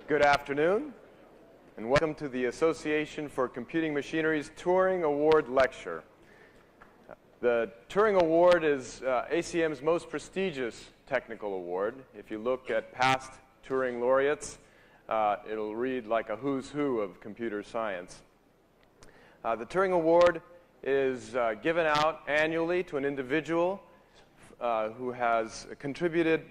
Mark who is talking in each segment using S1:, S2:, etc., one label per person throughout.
S1: Good afternoon, and welcome to the Association for Computing Machinery's Turing Award Lecture. The Turing Award is ACM's most prestigious technical award. If you look at past Turing laureates, it'll read like a who's who of computer science. The Turing Award is given out annually to an individual who has contributed,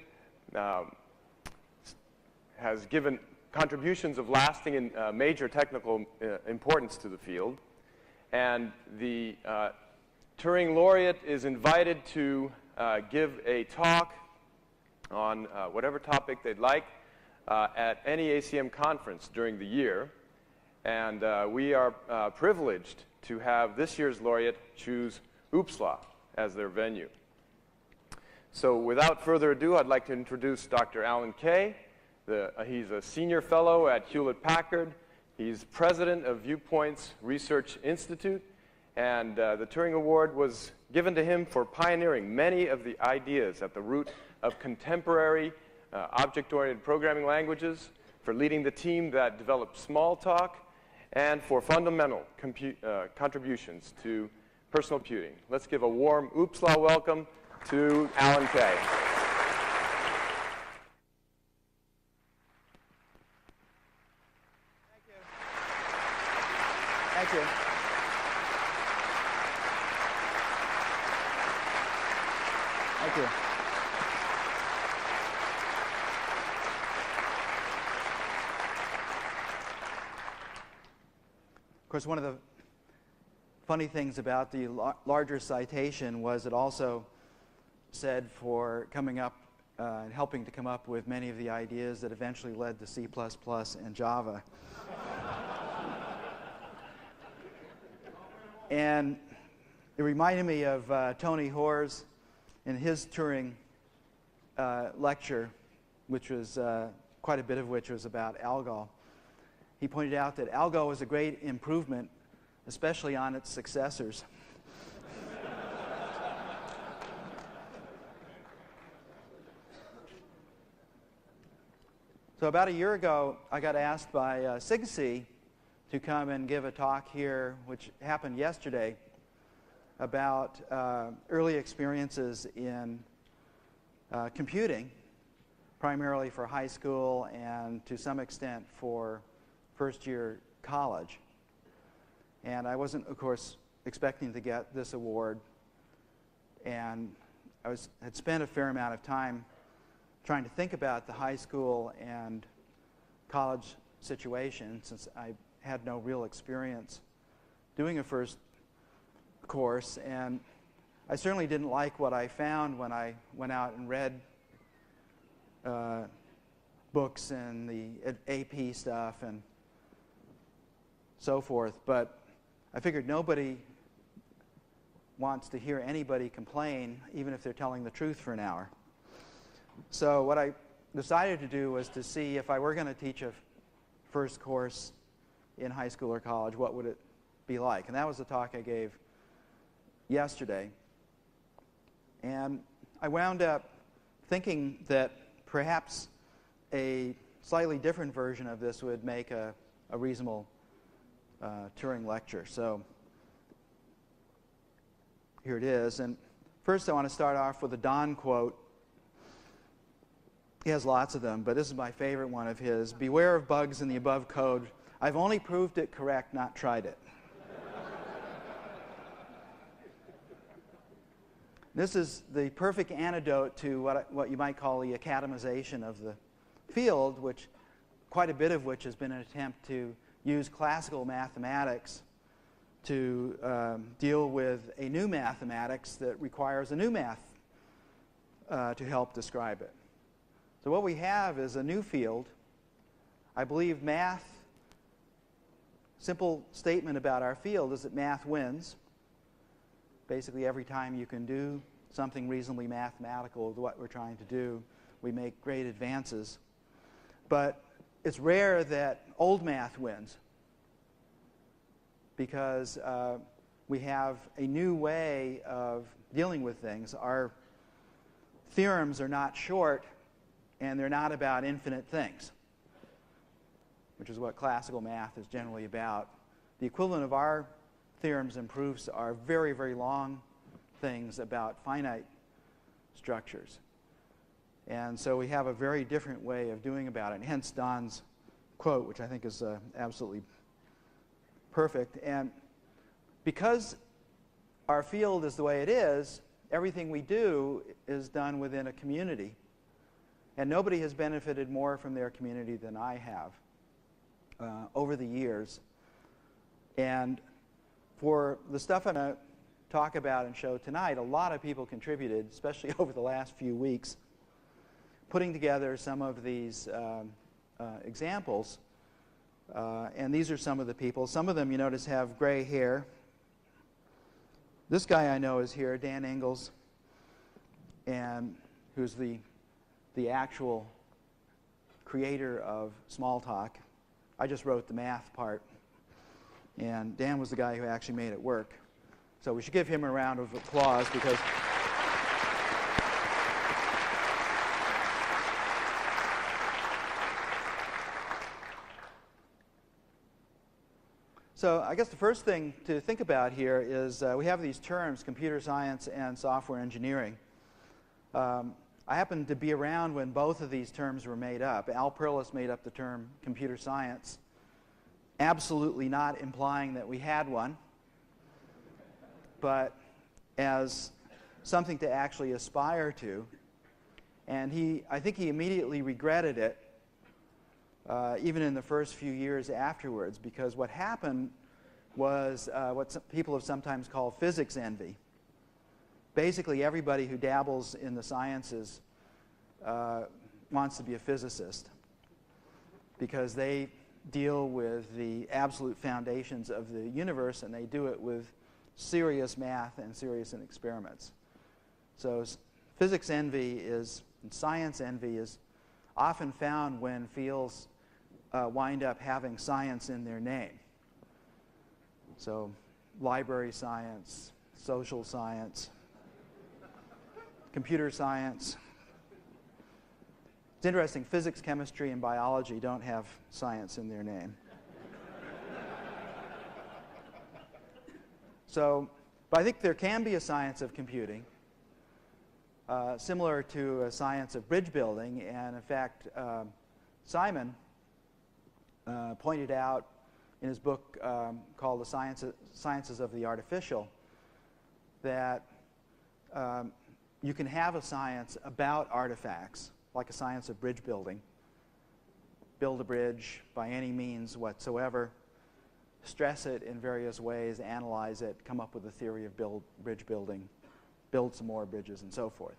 S1: has given contributions of lasting and major technical importance to the field. And the Turing laureate is invited to give a talk on whatever topic they'd like at any ACM conference during the year. And we are privileged to have this year's laureate choose UPSLA as their venue. So without further ado, I'd like to introduce Dr. Alan Kay. He's a senior fellow at Hewlett-Packard. He's president of Viewpoints Research Institute. And the Turing Award was given to him for pioneering many of the ideas at the root of contemporary object-oriented programming languages, for leading the team that developed Smalltalk, and for fundamental contributions to personal computing. Let's give a warm UPSLA welcome to Alan Kay.
S2: Thank you. Thank you. Of course, one of the funny things about the larger citation was it also said for coming up and helping to come up with many of the ideas that eventually led to C++ and Java. And it reminded me of Tony Hoare's in his Turing lecture, which was quite a bit of which was about ALGOL. He pointed out that ALGOL was a great improvement, especially on its successors. So about a year ago, I got asked by SIGC to come and give a talk here, which happened yesterday, about early experiences in computing, primarily for high school and to some extent for first-year college. And I wasn't, of course, expecting to get this award. And I had spent a fair amount of time trying to think about the high school and college situation, since I had no real experience doing a first course, and I certainly didn't like what I found when I went out and read books and the AP stuff and so forth. But I figured nobody wants to hear anybody complain, even if they're telling the truth for an hour. So what I decided to do was to see if I were going to teach a first course in high school or college, what would it be like? And that was the talk I gave yesterday. And I wound up thinking that perhaps a slightly different version of this would make a reasonable Turing lecture. So here it is. And first I want to start off with a Don quote. He has lots of them, but this is my favorite one of his. "Beware of bugs in the above code. I've only proved it correct, not tried it." This is the perfect antidote to what you might call the academization of the field, which quite a bit of which has been an attempt to use classical mathematics to deal with a new mathematics that requires a new math to help describe it. So what we have is a new field. I believe math, simple statement about our field is that math wins. Basically, every time you can do something reasonably mathematical with what we're trying to do, we make great advances. But it's rare that old math wins, because we have a new way of dealing with things. Our theorems are not short, and they're not about infinite things. which is what classical math is generally about. The equivalent of our theorems and proofs are very, very long things about finite structures. And so we have a very different way of doing about it, and hence Don's quote, which I think is absolutely perfect. And because our field is the way it is, everything we do is done within a community. And nobody has benefited more from their community than I have over the years. And for the stuff I'm going to talk about and show tonight, a lot of people contributed, especially over the last few weeks, putting together some of these examples. And these are some of the people. Some of them, you notice, have gray hair. This guy I know is here, Dan Ingalls, and who's the actual creator of Smalltalk. I just wrote the math part, and Dan was the guy who actually made it work. So we should give him a round of applause because so I guess the first thing to think about here is we have these terms, computer science and software engineering. I happened to be around when both of these terms were made up. Al Perlis made up the term computer science, absolutely not implying that we had one, but as something to actually aspire to. And I think he immediately regretted it, even in the first few years afterwards, because what happened was what some people have sometimes called physics envy. Basically, everybody who dabbles in the sciences wants to be a physicist because they deal with the absolute foundations of the universe, and they do it with serious math and serious experiments. So physics envy and science envy is often found when fields wind up having science in their name. So library science, social science, computer science. It's interesting, physics, chemistry, and biology don't have science in their name. But I think there can be a science of computing, similar to a science of bridge building. And in fact, Simon pointed out in his book called The Sciences of the Artificial that you can have a science about artifacts, like a science of bridge building. Build a bridge by any means whatsoever, stress it in various ways, analyze it, come up with a theory of bridge building, build some more bridges, and so forth.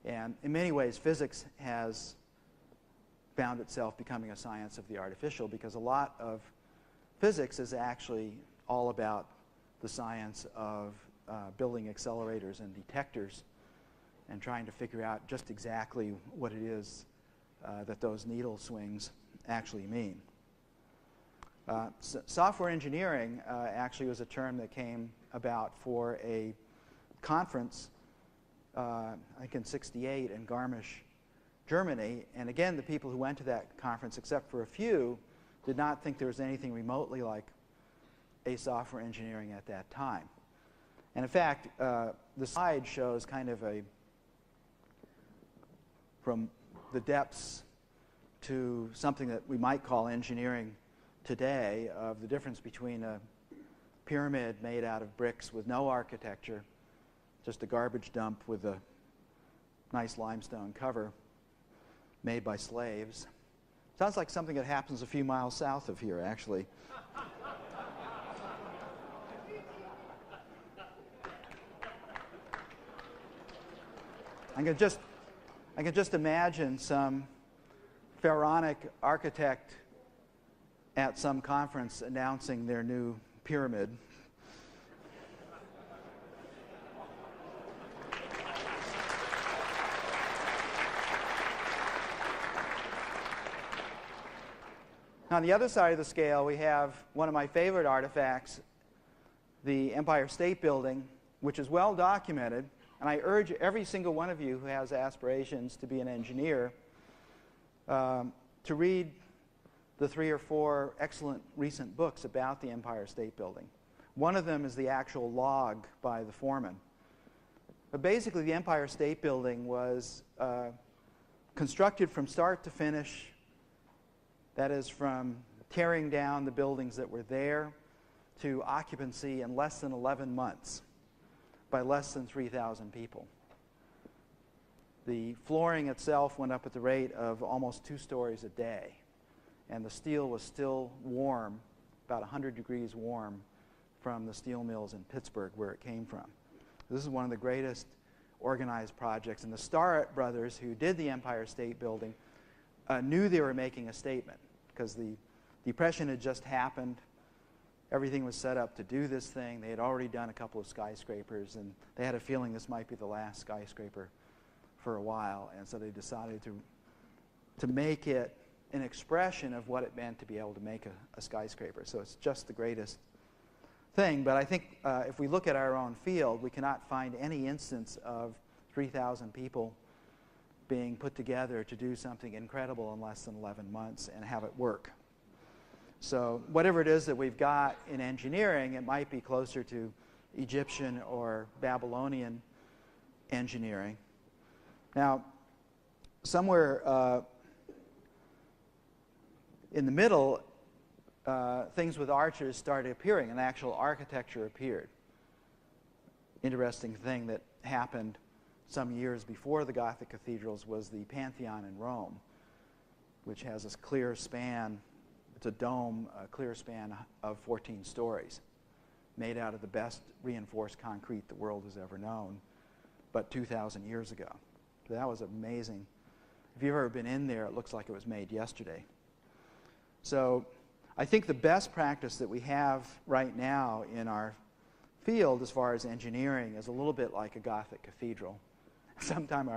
S2: And in many ways, physics has found itself becoming a science of the artificial because a lot of physics is actually all about the science of building accelerators and detectors and trying to figure out just exactly what it is that those needle swings actually mean. Software engineering actually was a term that came about for a conference, I think in '68 in Garmisch, Germany. And again, the people who went to that conference, except for a few, did not think there was anything remotely like a software engineering at that time. And in fact, the slide shows kind of from the depths to something that we might call engineering today, of the difference between a pyramid made out of bricks with no architecture, just a garbage dump with a nice limestone cover made by slaves. Sounds like something that happens a few miles south of here, actually. I can just imagine some pharaonic architect at some conference announcing their new pyramid. On the other side of the scale, we have one of my favorite artifacts, the Empire State Building, which is well documented. And I urge every single one of you who has aspirations to be an engineer to read the the 3 or 4 excellent recent books about the Empire State Building. One of them is the actual log by the foreman. But basically, the Empire State Building was constructed from start to finish. That is, from tearing down the buildings that were there to occupancy in less than 11 months by less than 3,000 people. The flooring itself went up at the rate of almost 2 stories a day, and the steel was still warm, about 100 degrees warm, from the steel mills in Pittsburgh where it came from. This is one of the greatest organized projects, and the Starrett brothers, who did the Empire State Building, knew they were making a statement because the Depression had just happened. Everything was set up to do this thing. They had already done a couple of skyscrapers, and they had a feeling this might be the last skyscraper for a while, and so they decided to make it an expression of what it meant to be able to make a skyscraper. So it's just the greatest thing. But I think if we look at our own field, we cannot find any instance of 3,000 people being put together to do something incredible in less than 11 months and have it work. So whatever it is that we've got in engineering, it might be closer to Egyptian or Babylonian engineering. Now, somewhere in the middle, things with arches started appearing, and actual architecture appeared. Interesting thing that happened some years before the Gothic cathedrals was the Pantheon in Rome, which has this clear span. It's a dome, a clear span of 14 stories, made out of the best reinforced concrete the world has ever known, but 2,000 years ago. So that was amazing. If you've ever been in there, it looks like it was made yesterday. So I think the best practice that we have right now in our field as far as engineering is a little bit like a Gothic cathedral. Sometimes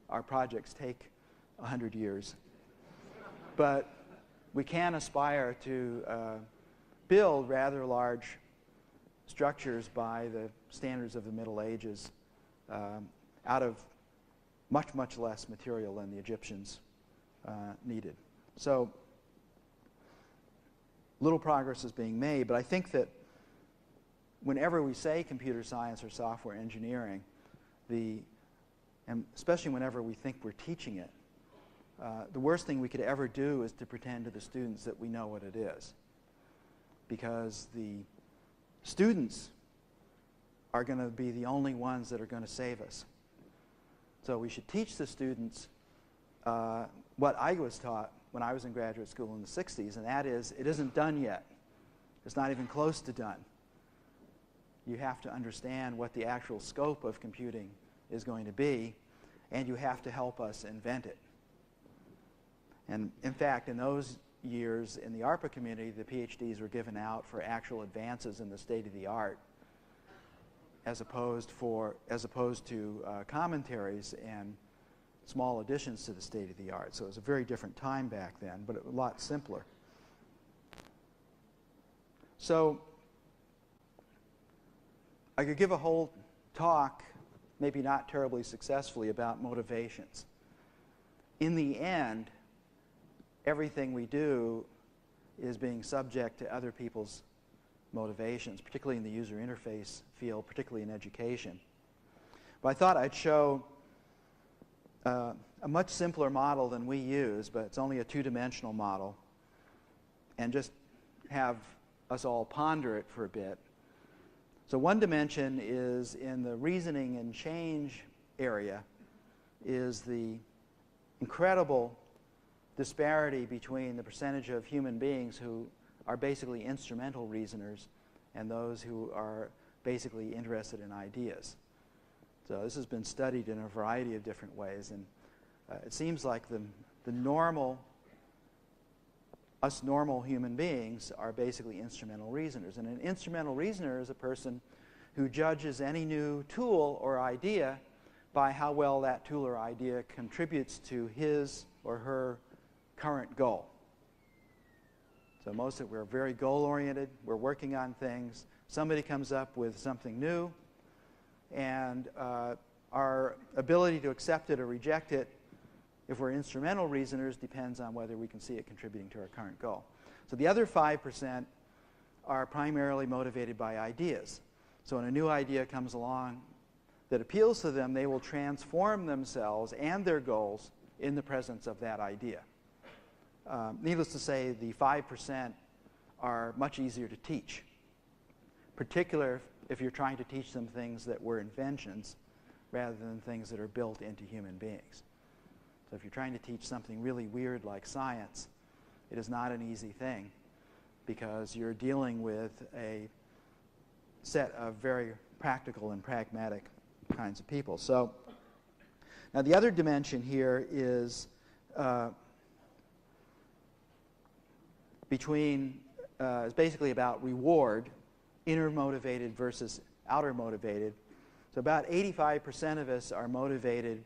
S2: our projects take 100 years. But we can aspire to build rather large structures by the standards of the Middle Ages out of much, much less material than the Egyptians needed. So little progress is being made, but I think that whenever we say computer science or software engineering, and especially whenever we think we're teaching it, the worst thing we could ever do is to pretend to the students that we know what it is. Because the students are going to be the only ones that are going to save us. So we should teach the students what I was taught when I was in graduate school in the 60s, and that is, it isn't done yet. It's not even close to done. You have to understand what the actual scope of computing is going to be, and you have to help us invent it. And in fact, in those years in the ARPA community, the PhDs were given out for actual advances in the state of the art, as opposed to commentaries and small additions to the state of the art. So it was a very different time back then, but a lot simpler. So I could give a whole talk, maybe not terribly successfully, about motivations. In the end, everything we do is being subject to other people's motivations, particularly in the user interface field, particularly in education. But I thought I'd show a much simpler model than we use, but it's only a two-dimensional model, and just have us all ponder it for a bit. So one dimension is in the reasoning and change area, is the incredible disparity between the percentage of human beings who are basically instrumental reasoners and those who are basically interested in ideas. So this has been studied in a variety of different ways, and it seems like us normal human beings are basically instrumental reasoners. And an instrumental reasoner is a person who judges any new tool or idea by how well that tool or idea contributes to his or her current goal. So most of it, we're very goal-oriented. We're working on things. Somebody comes up with something new, and our ability to accept it or reject it if we're instrumental reasoners, depends on whether we can see it contributing to our current goal. So the other 5% are primarily motivated by ideas. So when a new idea comes along that appeals to them, they will transform themselves and their goals in the presence of that idea. Needless to say, the 5% are much easier to teach, particularly if you're trying to teach them things that were inventions rather than things that are built into human beings. So if you're trying to teach something really weird like science, it is not an easy thing because you're dealing with a set of very practical and pragmatic kinds of people. So now the other dimension here is is basically about reward, inner motivated versus outer motivated. So about 85% of us are motivated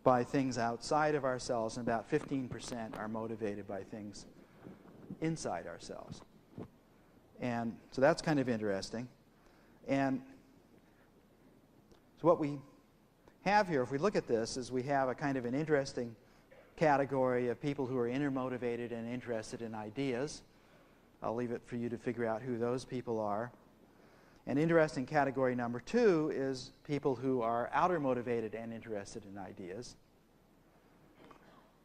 S2: by things outside of ourselves, and about 15% are motivated by things inside ourselves. And so that's kind of interesting. And so what we have here, if we look at this, is we have a kind of an interesting category of people who are inner motivated and interested in ideas. I'll leave it for you to figure out who those people are. An interesting category number 2 is people who are outer motivated and interested in ideas.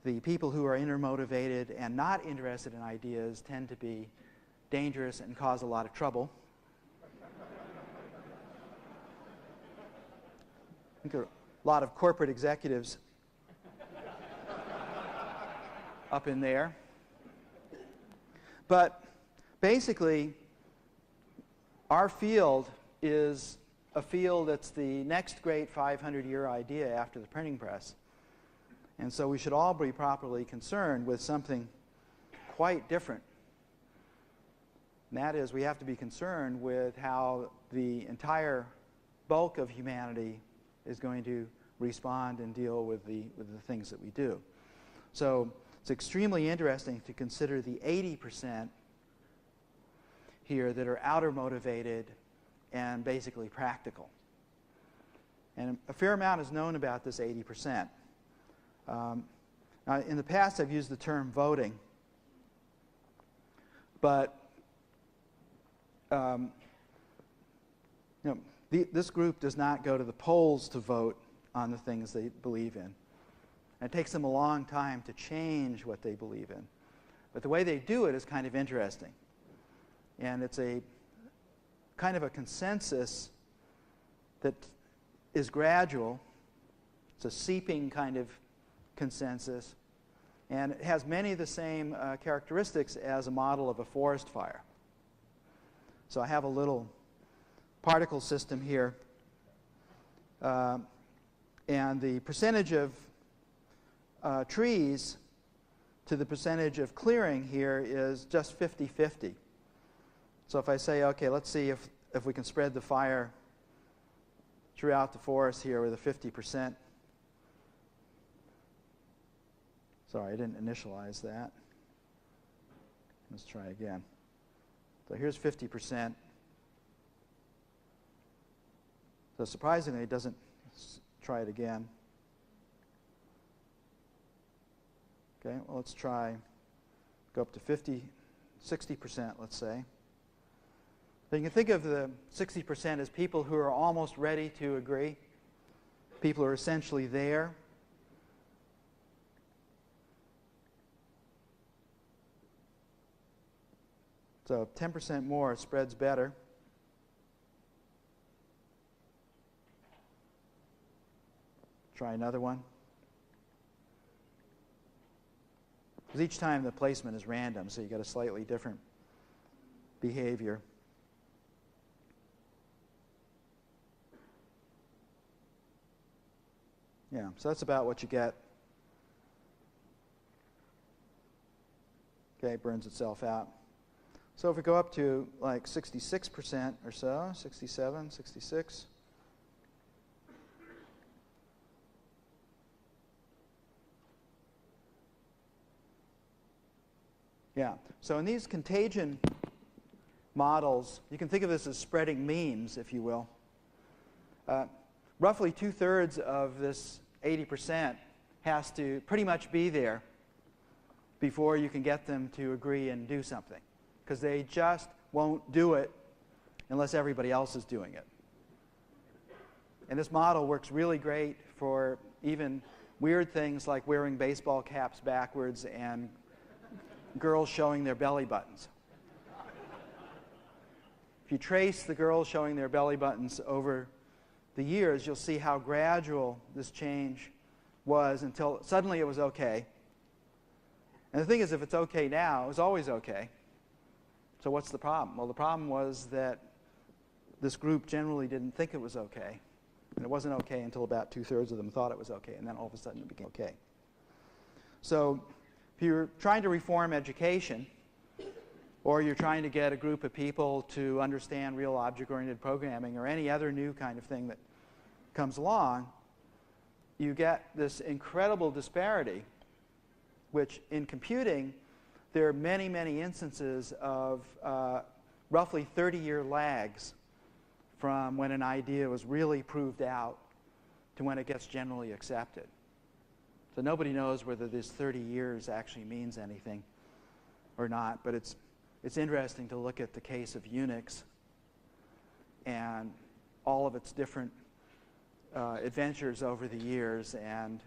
S2: The people who are inner motivated and not interested in ideas tend to be dangerous and cause a lot of trouble. I think there are a lot of corporate executives up in there. But basically, our field is a field that's the next great 500-year idea after the printing press. And so we should all be properly concerned with something quite different. And that is, we have to be concerned with how the entire bulk of humanity is going to respond and deal with the things that we do. So it's extremely interesting to consider the 80% here that are outer motivated and basically practical. And a fair amount is known about this 80%. Now, in the past, I've used the term voting, but this group does not go to the polls to vote on the things they believe in. And it takes them a long time to change what they believe in. But the way they do it is kind of interesting. And it's a kind of a consensus that is gradual. It's a seeping kind of consensus. And it has many of the same characteristics as a model of a forest fire. So I have a little particle system here. And the percentage of trees to the percentage of clearing here is just 50-50. So if I say, okay, let's see if we can spread the fire throughout the forest here with a 50%. Sorry, I didn't initialize that. Let's try again. So here's 50%. So surprisingly, it doesn't. Try it again. Okay, well, let's try, go up to 60%, let's say. So you can think of the 60% as people who are almost ready to agree. People are essentially there. So 10% more spreads better. Try another one. Because each time the placement is random, so you get a slightly different behavior. Yeah, so that's about what you get. Okay, it burns itself out. So if we go up to like 66% or so, 67, 66. Yeah, so in these contagion models, you can think of this as spreading memes, if you will. Roughly 2/3 of this 80% has to pretty much be there before you can get them to agree and do something, because they just won't do it unless everybody else is doing it. And this model works really great for even weird things like wearing baseball caps backwards and girls showing their belly buttons. If you trace the girls showing their belly buttons over the years, you'll see how gradual this change was until suddenly it was okay. And the thing is, if it's okay now, it was always okay. So what's the problem? Well, the problem was that this group generally didn't think it was okay. And it wasn't okay until about 2/3 of them thought it was okay, and then all of a sudden it became okay. So if you're trying to reform education, or you're trying to get a group of people to understand real object-oriented programming or any other new kind of thing that comes along, you get this incredible disparity, which in computing, there are many, many instances of roughly 30-year lags from when an idea was really proved out to when it gets generally accepted. So nobody knows whether this 30 years actually means anything or not, but it's interesting to look at the case of Unix and all of its different adventures over the years and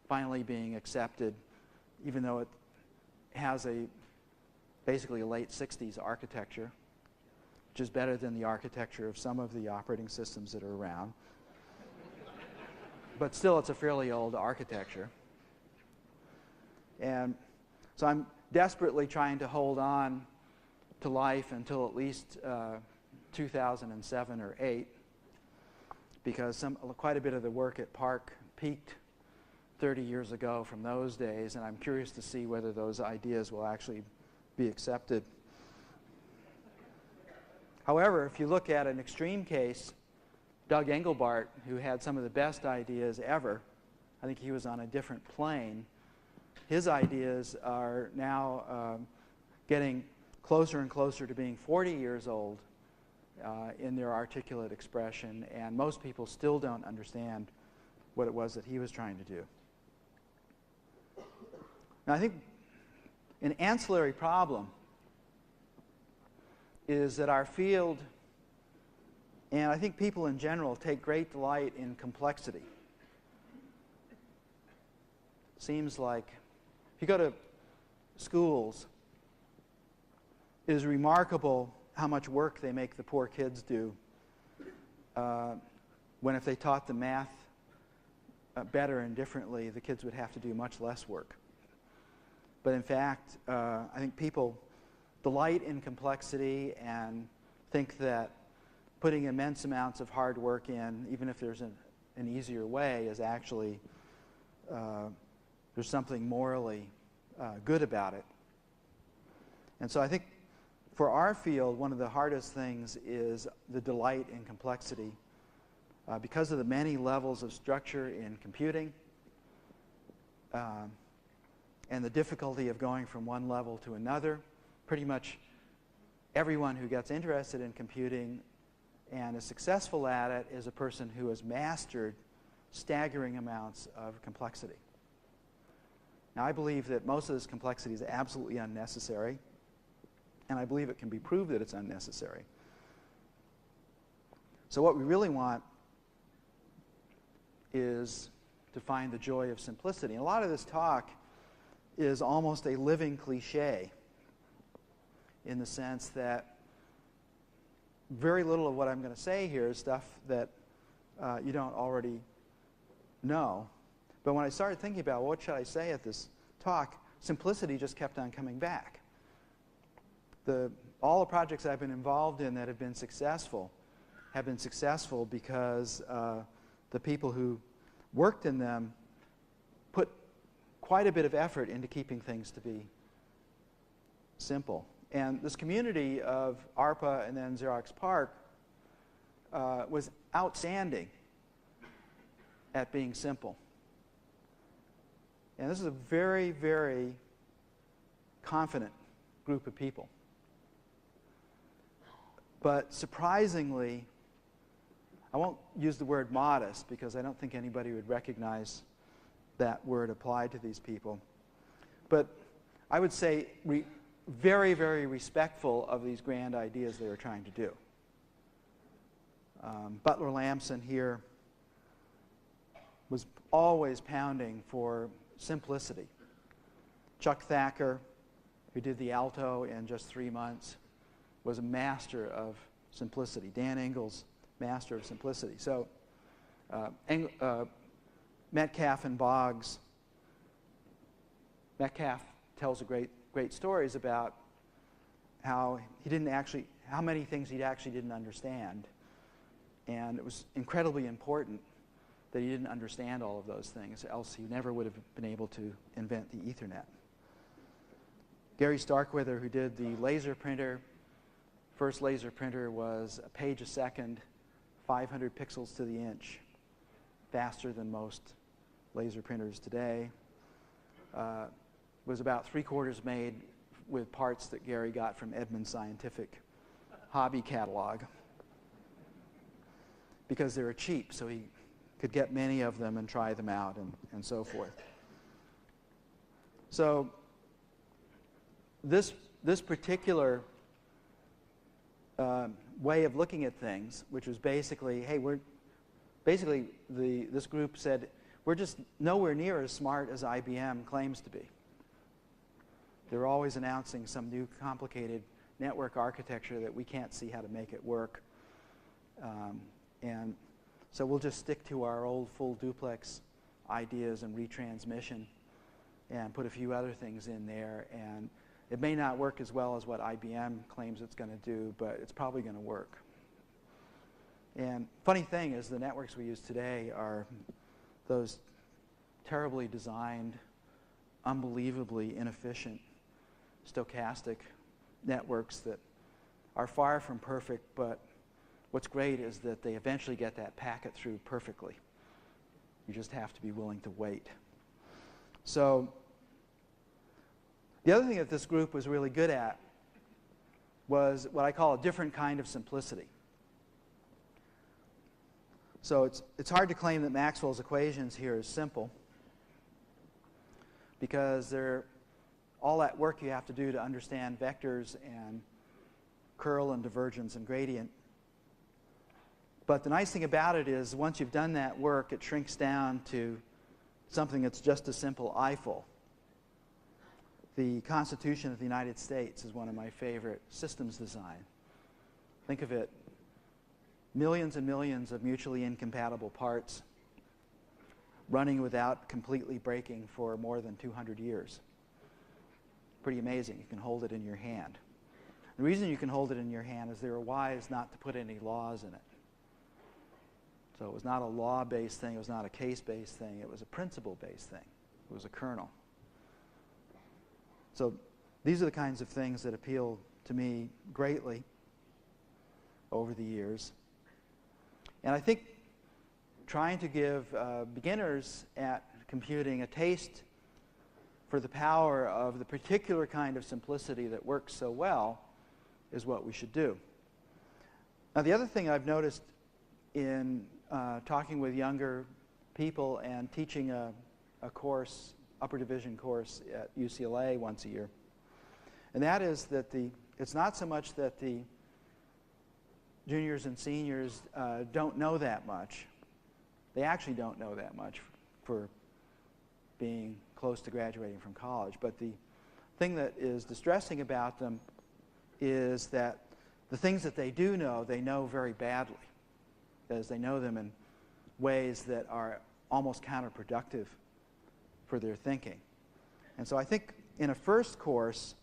S2: finally being accepted, even though it has basically a late 60s architecture, which is better than the architecture of some of the operating systems that are around. But still, it's a fairly old architecture. And so I'm desperately trying to hold on to life until at least 2007 or 8, because quite a bit of the work at PARC peaked 30 years ago from those days, and I'm curious to see whether those ideas will actually be accepted. However, if you look at an extreme case, Doug Engelbart, who had some of the best ideas ever, I think he was on a different plane. His ideas are now getting closer and closer to being 40 years old in their articulate expression, and most people still don't understand what it was that he was trying to do. Now, I think an ancillary problem is that our field, and I think people in general, take great delight in complexity. Seems like if you go to schools, it is remarkable how much work they make the poor kids do when if they taught the math better and differently, the kids would have to do much less work. But in fact, I think people delight in complexity and think that putting immense amounts of hard work in, even if there's an easier way, is actually, there's something morally good about it. And so I think for our field, one of the hardest things is the delight in complexity. Because of the many levels of structure in computing, and the difficulty of going from one level to another, pretty much everyone who gets interested in computing and is successful at it is a person who has mastered staggering amounts of complexity. Now, I believe that most of this complexity is absolutely unnecessary, and I believe it can be proved that it's unnecessary. So what we really want is to find the joy of simplicity. And a lot of this talk is almost a living cliche in the sense that very little of what I'm going to say here is stuff that you don't already know. But when I started thinking about what should I say at this talk, simplicity just kept on coming back. All the projects I've been involved in that have been successful because the people who worked in them put quite a bit of effort into keeping things to be simple. And this community of ARPA and then Xerox PARC was outstanding at being simple. And this is a very, very confident group of people. But surprisingly, I won't use the word modest because I don't think anybody would recognize that word applied to these people. But I would say very, very respectful of these grand ideas they were trying to do. Butler Lamson here was always pounding for simplicity. Chuck Thacker, who did the alto in just 3 months, was a master of simplicity. Dan Ingalls, master of simplicity. So Metcalf and Boggs. Metcalf tells great stories about how many things he actually didn't understand. And it was incredibly important that he didn't understand all of those things, else he never would have been able to invent the Ethernet. Gary Starkweather, who did the laser printer, first laser printer was a page a second, 500 pixels to the inch, faster than most laser printers today. Was about 3/4 made with parts that Gary got from Edmunds Scientific hobby catalog, because they were cheap, so he could get many of them and try them out and so forth. So this particular way of looking at things, which was basically, hey, this group said, we're just nowhere near as smart as IBM claims to be. They're always announcing some new complicated network architecture that we can't see how to make it work. And so we'll just stick to our old full duplex ideas and retransmission and put a few other things in there. And it may not work as well as what IBM claims it's going to do, but it's probably going to work. And funny thing is, the networks we use today are those terribly designed, unbelievably inefficient, stochastic networks that are far from perfect, but what's great is that they eventually get that packet through perfectly. You just have to be willing to wait. So the other thing that this group was really good at was what I call a different kind of simplicity. So it's hard to claim that Maxwell's equations here is simple, because they're all that work you have to do to understand vectors and curl and divergence and gradient. But the nice thing about it is, once you've done that work, it shrinks down to something that's just a simple Eiffel. The Constitution of the United States is one of my favorite systems design. Think of it, millions and millions of mutually incompatible parts running without completely breaking for more than 200 years. Pretty amazing. You can hold it in your hand. The reason you can hold it in your hand is they were wise not to put any laws in it. So it was not a law-based thing. It was not a case-based thing. It was a principle-based thing. It was a kernel. So these are the kinds of things that appeal to me greatly over the years. And I think trying to give beginners at computing a taste for the power of the particular kind of simplicity that works so well is what we should do. Now, the other thing I've noticed in talking with younger people and teaching a course, upper division course at UCLA once a year, and that is that it's not so much that the juniors and seniors don't know that much. They actually don't know that much for being close to graduating from college. But the thing that is distressing about them is that the things that they do know, they know very badly, as they know them in ways that are almost counterproductive for their thinking. And so I think in a first course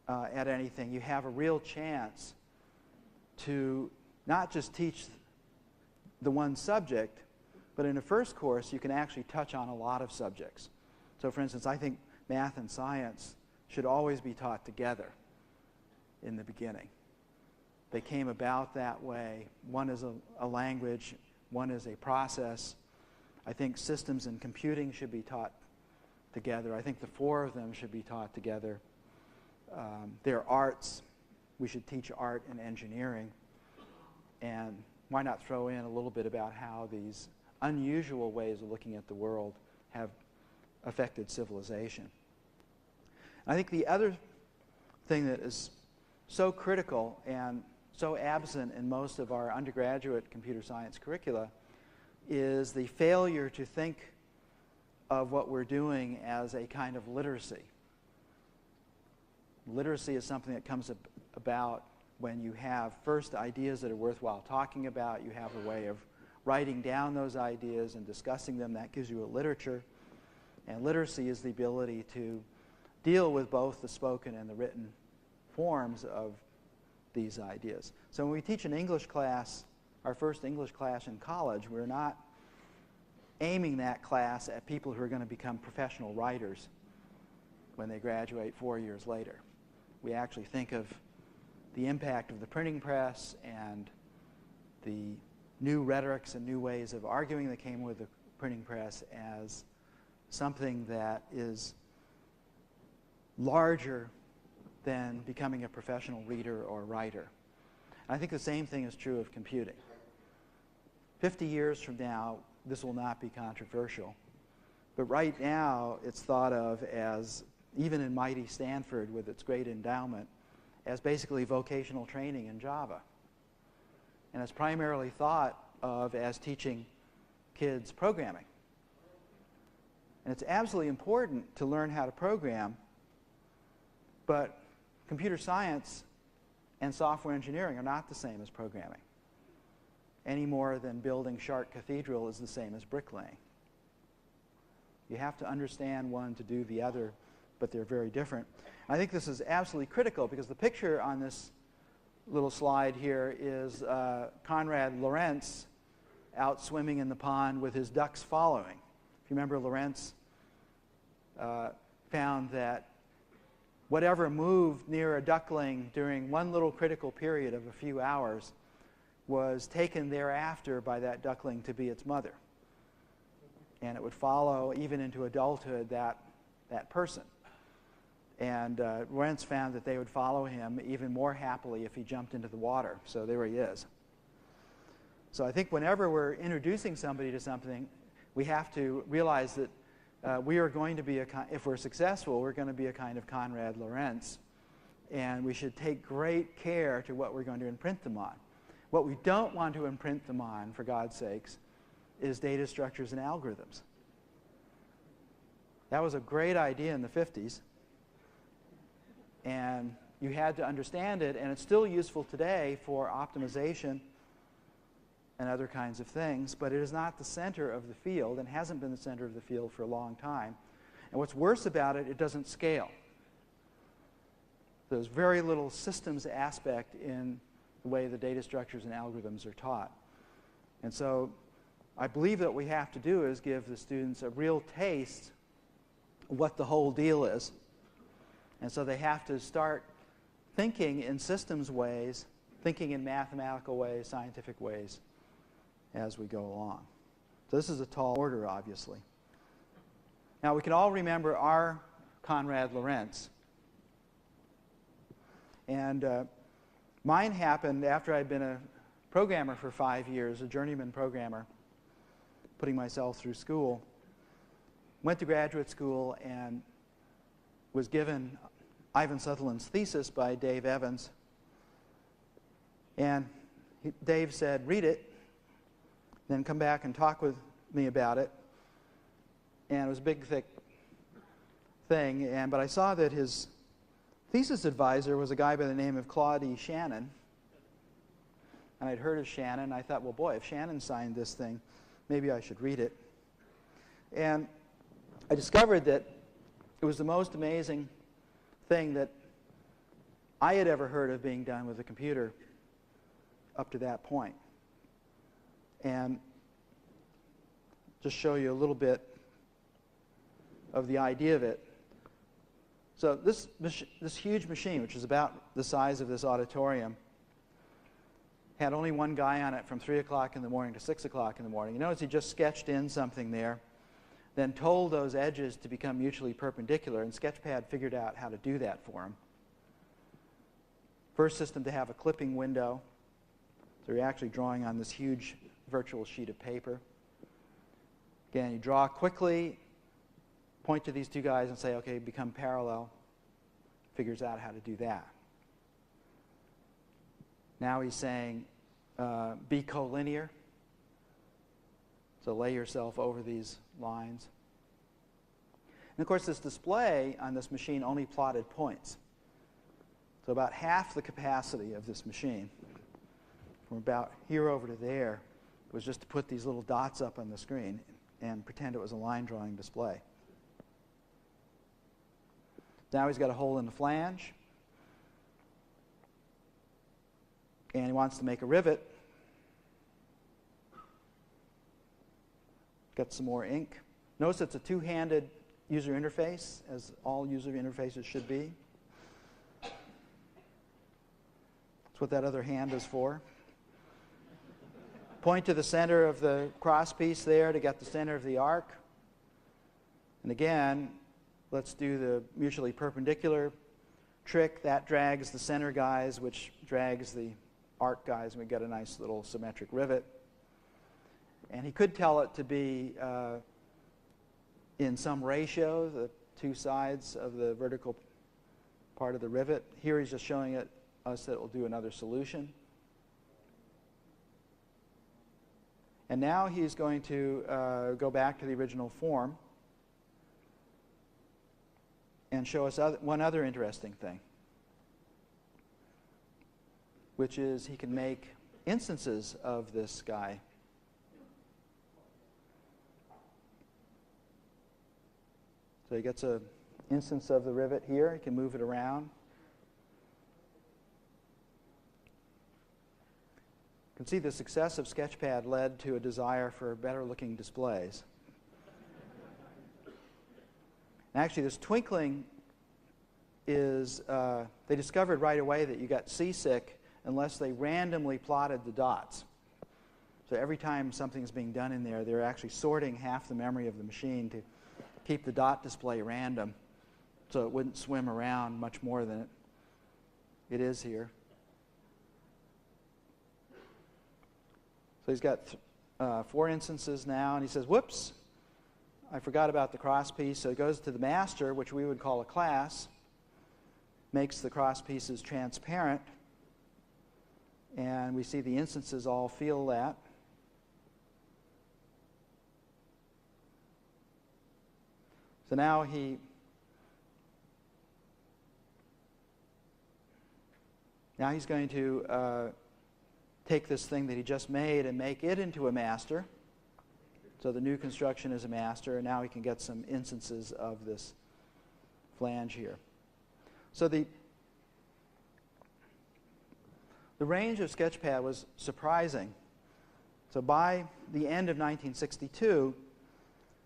S2: at anything, you have a real chance to not just teach the one subject, but in a first course, you can actually touch on a lot of subjects. So for instance, I think math and science should always be taught together in the beginning. They came about that way. One is a language, one is a process. I think systems and computing should be taught together. I think the four of them should be taught together. They're arts. We should teach art and engineering. And why not throw in a little bit about how these unusual ways of looking at the world have affected civilization. I think the other thing that is so critical and so absent in most of our undergraduate computer science curricula is the failure to think of what we're doing as a kind of literacy. Literacy is something that comes about when you have first ideas that are worthwhile talking about, you have a way of writing down those ideas and discussing them. That gives you a literature. And literacy is the ability to deal with both the spoken and the written forms of these ideas. So when we teach an English class, our first English class in college, we're not aiming that class at people who are going to become professional writers when they graduate 4 years later. We actually think of the impact of the printing press and the new rhetorics and new ways of arguing that came with the printing press as something that is larger than becoming a professional reader or writer. And I think the same thing is true of computing. 50 years from now, this will not be controversial. But right now, it's thought of as, even in mighty Stanford with its great endowment, as basically vocational training in Java. And it's primarily thought of as teaching kids programming. And it's absolutely important to learn how to program, but computer science and software engineering are not the same as programming, any more than building Chartres Cathedral is the same as bricklaying. You have to understand one to do the other, but they're very different. I think this is absolutely critical because the picture on this little slide here is Konrad Lorenz out swimming in the pond with his ducks following. If you remember, Lorenz found that whatever moved near a duckling during one little critical period of a few hours was taken thereafter by that duckling to be its mother. And it would follow, even into adulthood, that person. And Lorenz found that they would follow him even more happily if he jumped into the water. So there he is. So I think whenever we're introducing somebody to something, we have to realize that we are going to be, if we're successful, we're going to be a kind of Konrad Lorenz. And we should take great care to what we're going to imprint them on. What we don't want to imprint them on, for God's sakes, is data structures and algorithms. That was a great idea in the 50s. And you had to understand it, and it's still useful today for optimization and other kinds of things, but it is not the center of the field and hasn't been the center of the field for a long time. And what's worse about it, it doesn't scale. There's very little systems aspect in the way the data structures and algorithms are taught. And so I believe that what we have to do is give the students a real taste of what the whole deal is. And so they have to start thinking in systems ways, thinking in mathematical ways, scientific ways, as we go along. So this is a tall order, obviously. Now, we can all remember our Konrad Lorenz. And mine happened after I'd been a programmer for 5 years, a journeyman programmer, putting myself through school. Went to graduate school and was given Ivan Sutherland's thesis by Dave Evans. And Dave said, read it, then come back and talk with me about it. And it was a big, thick thing. But I saw that his thesis advisor was a guy by the name of Claude E. Shannon. And I'd heard of Shannon. And I thought, well, boy, if Shannon signed this thing, maybe I should read it. And I discovered that it was the most amazing thing that I had ever heard of being done with a computer up to that point. And just show you a little bit of the idea of it. So this huge machine, which is about the size of this auditorium, had only one guy on it from 3 o'clock in the morning to 6 o'clock in the morning. You notice he just sketched in something there, then told those edges to become mutually perpendicular, and Sketchpad figured out how to do that for him. First system to have a clipping window. So you're actually drawing on this huge virtual sheet of paper. Again, you draw quickly, point to these two guys and say, okay, become parallel, figures out how to do that. Now he's saying, be collinear. So lay yourself over these lines. And of course, this display on this machine only plotted points. So about half the capacity of this machine, from about here over to there, was just to put these little dots up on the screen and pretend it was a line drawing display. Now he's got a hole in the flange, and he wants to make a rivet. Got some more ink. Notice it's a two-handed user interface, as all user interfaces should be. That's what that other hand is for. Point to the center of the cross piece there to get the center of the arc. And again, let's do the mutually perpendicular trick. That drags the center guys, which drags the arc guys, and we get a nice little symmetric rivet. And he could tell it to be in some ratio, the two sides of the vertical part of the rivet. Here he's just showing us that it will do another solution. And now he's going to go back to the original form and show us one other interesting thing, which is he can make instances of this guy. So he gets an instance of the rivet here. He can move it around. You can see the success of Sketchpad led to a desire for better-looking displays. And actually, this twinkling is, they discovered right away that you got seasick unless they randomly plotted the dots. So every time something's being done in there, they're actually sorting half the memory of the machine to keep the dot display random so it wouldn't swim around much more than it is here. So he's got 4 instances now, and he says, whoops, I forgot about the cross piece. So it goes to the master, which we would call a class, makes the cross pieces transparent, and we see the instances all feel that. So now he's going to take this thing that he just made and make it into a master. So the new construction is a master, and now he can get some instances of this flange here. So the range of Sketchpad was surprising. So by the end of 1962,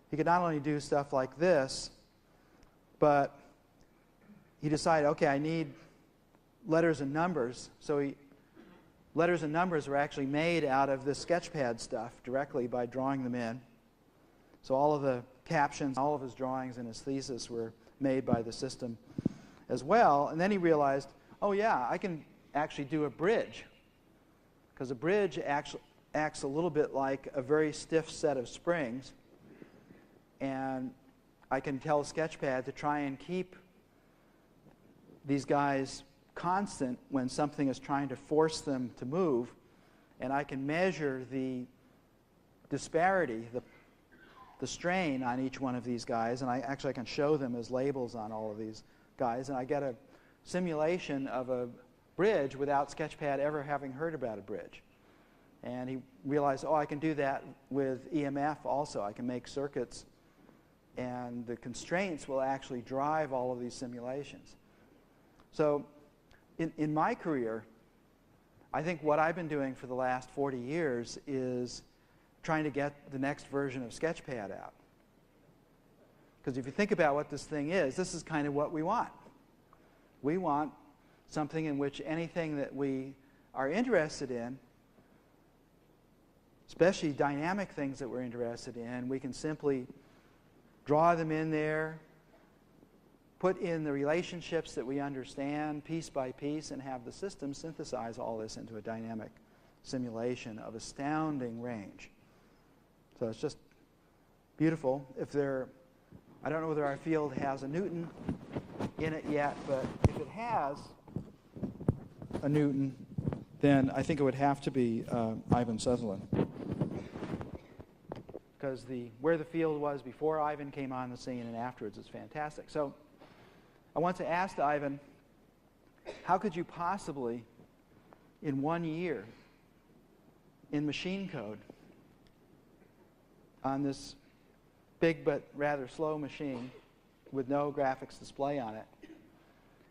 S2: he could not only do stuff like this, but he decided, okay, I need letters and numbers. So letters and numbers were actually made out of this Sketchpad stuff directly by drawing them in. So all of the captions, all of his drawings and his thesis were made by the system as well. And then he realized, oh yeah, I can actually do a bridge, because a bridge actually acts a little bit like a very stiff set of springs. And I can tell Sketchpad to try and keep these guys constant when something is trying to force them to move, and I can measure the disparity, the strain on each one of these guys, and I can show them as labels on all of these guys, and I get a simulation of a bridge without Sketchpad ever having heard about a bridge. And he realized, oh, I can do that with EMF also. I can make circuits, and the constraints will actually drive all of these simulations. So in my career, I think what I've been doing for the last 40 years is trying to get the next version of Sketchpad out. Because if you think about what this thing is, this is kind of what we want. We want something in which anything that we are interested in, especially dynamic things that we're interested in, we can simply draw them in there, put in the relationships that we understand piece by piece, and have the system synthesize all this into a dynamic simulation of astounding range. So it's just beautiful. I don't know whether our field has a Newton in it yet, but if it has a Newton, then I think it would have to be Ivan Sutherland. Because where the field was before Ivan came on the scene and afterwards is fantastic. So I want to ask Ivan, how could you possibly, in 1 year, in machine code, on this big but rather slow machine with no graphics display on it,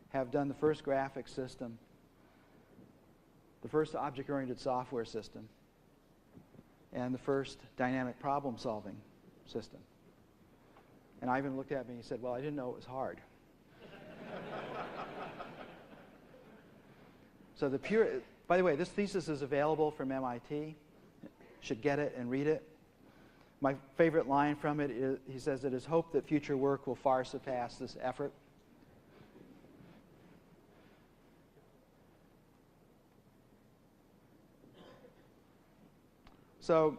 S2: have done the first graphics system, the first object-oriented software system, and the first dynamic problem-solving system? And Ivan looked at me and he said, well, I didn't know it was hard. So by the way, this thesis is available from MIT. Should get it and read it. My favorite line from it is, he says, it is hoped that future work will far surpass this effort. So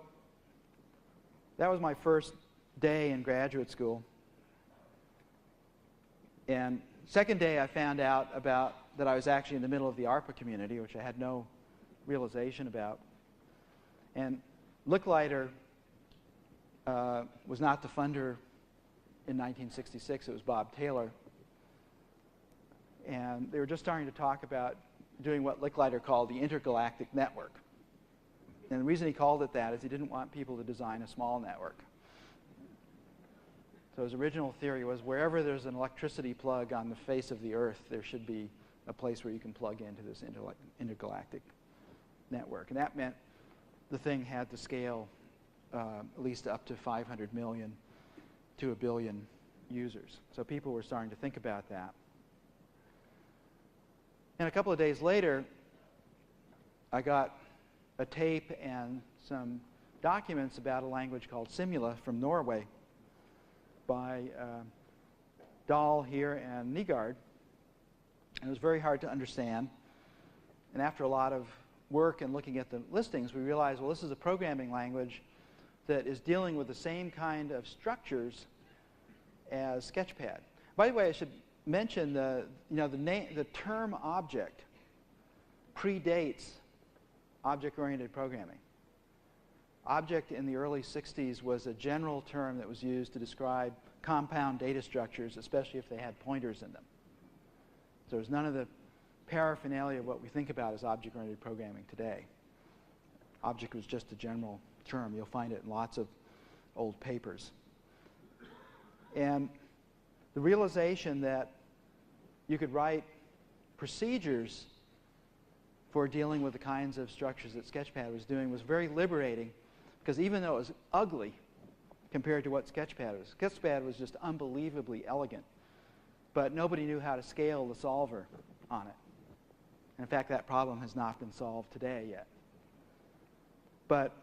S2: that was my first day in graduate school. And second day I found out that I was actually in the middle of the ARPA community, which I had no realization about. And Licklider was not the funder in 1966. It was Bob Taylor. And they were just starting to talk about doing what Licklider called the intergalactic network. And the reason he called it that is he didn't want people to design a small network. So his original theory was wherever there's an electricity plug on the face of the Earth, there should be a place where you can plug into this intergalactic network. And that meant the thing had to scale at least up to 500 million to 1 billion users. So people were starting to think about that. And a couple of days later, I got a tape and some documents about a language called Simula from Norway by Dahl here and Nygaard. And it was very hard to understand. And after a lot of work and looking at the listings, we realized, well, this is a programming language that is dealing with the same kind of structures as Sketchpad. By the way, I should mention the term object predates object-oriented programming. Object in the early 60s was a general term that was used to describe compound data structures, especially if they had pointers in them. So there's none of the paraphernalia of what we think about as object-oriented programming today. Object was just a general term. You'll find it in lots of old papers. And the realization that you could write procedures for dealing with the kinds of structures that Sketchpad was doing was very liberating, because even though it was ugly compared to what Sketchpad was, Sketchpad was just unbelievably elegant, but nobody knew how to scale the solver on it. And in fact, that problem has not been solved today yet. But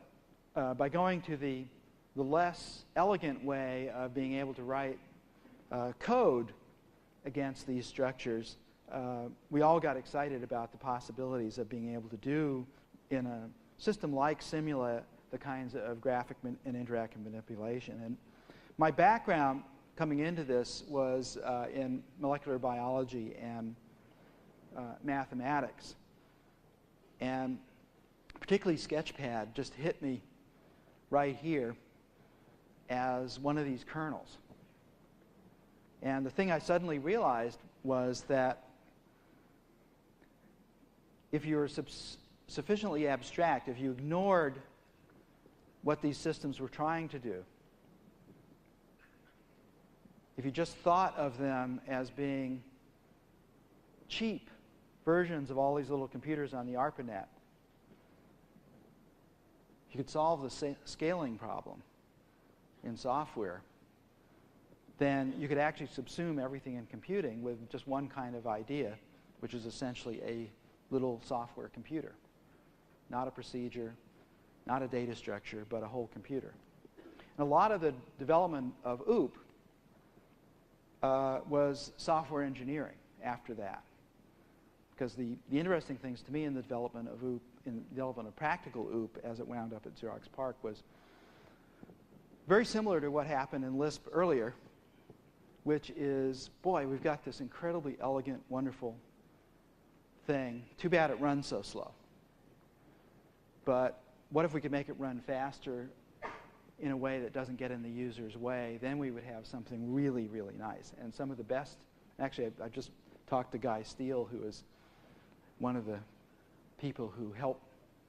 S2: by going to the less elegant way of being able to write code against these structures, we all got excited about the possibilities of being able to do in a system like Simula the kinds of graphic and interactive manipulation. And my background coming into this was in molecular biology and mathematics. And particularly Sketchpad just hit me right here as one of these kernels. And the thing I suddenly realized was that if you were sufficiently abstract, if you ignored what these systems were trying to do, if you just thought of them as being cheap versions of all these little computers on the ARPANET, if you could solve the scaling problem in software, then you could actually subsume everything in computing with just one kind of idea, which is essentially a little software computer. Not a procedure, not a data structure, but a whole computer. And a lot of the development of OOP was software engineering after that. Because the interesting things to me in the development of OOP, in the development of practical OOP as it wound up at Xerox PARC, was very similar to what happened in Lisp earlier, which is, boy, we've got this incredibly elegant, wonderful thing. Too bad it runs so slow. But what if we could make it run faster in a way that doesn't get in the user's way? Then we would have something really, really nice. And some of the best, actually, I just talked to Guy Steele, who is one of the people who helped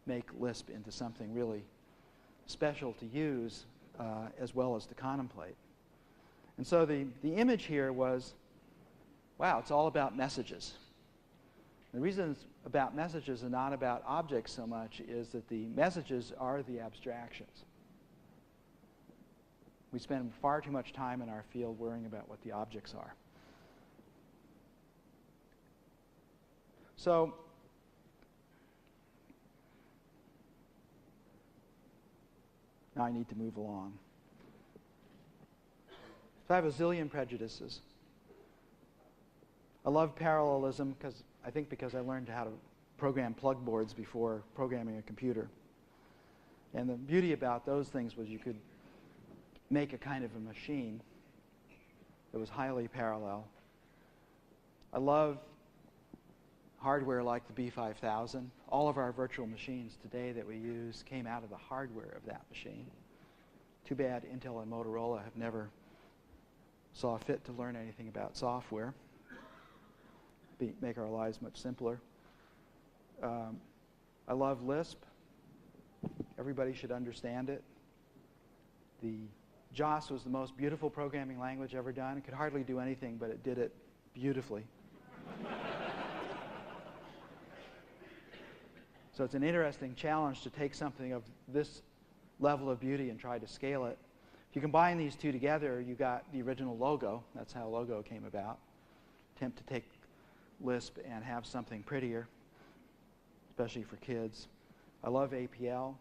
S2: make Lisp into something really special to use as well as to contemplate. And so the image here was, wow, it's all about messages. The reason it's about messages and not about objects so much is that the messages are the abstractions. We spend far too much time in our field worrying about what the objects are. So now I need to move along. So I have a zillion prejudices. I love parallelism because I learned how to program plug boards before programming a computer. And the beauty about those things was you could make a kind of a machine that was highly parallel. I love hardware like the B5000. All of our virtual machines today that we use came out of the hardware of that machine. Too bad Intel and Motorola have never saw fit to learn anything about software. Make our lives much simpler. I love Lisp. Everybody should understand it. The JOS was the most beautiful programming language ever done. It could hardly do anything, but it did it beautifully. So it's an interesting challenge to take something of this level of beauty and try to scale it. If you combine these two together, you got the original Logo. That's how Logo came about. Attempt to take Lisp and have something prettier, especially for kids. I love APL.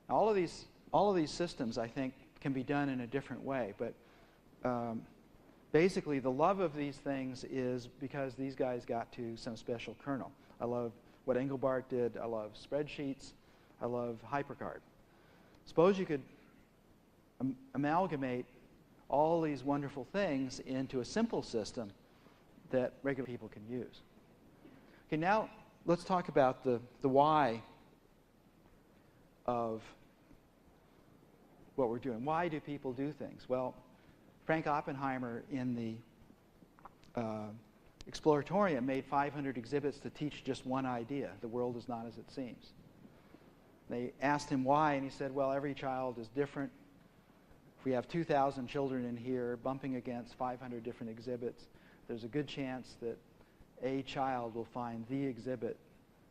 S2: Now, all of these systems, I think, can be done in a different way. But basically, the love of these things is because these guys got to some special kernel. I love what Engelbart did. I love spreadsheets. I love HyperCard. Suppose you could amalgamate all these wonderful things into a simple system that regular people can use. Okay, now let's talk about the why of what we're doing. Why do people do things? Well, Frank Oppenheimer in the Exploratorium made 500 exhibits to teach just one idea: the world is not as it seems. They asked him why, and he said, well, every child is different. If we have 2,000 children in here bumping against 500 different exhibits, there's a good chance that a child will find the exhibit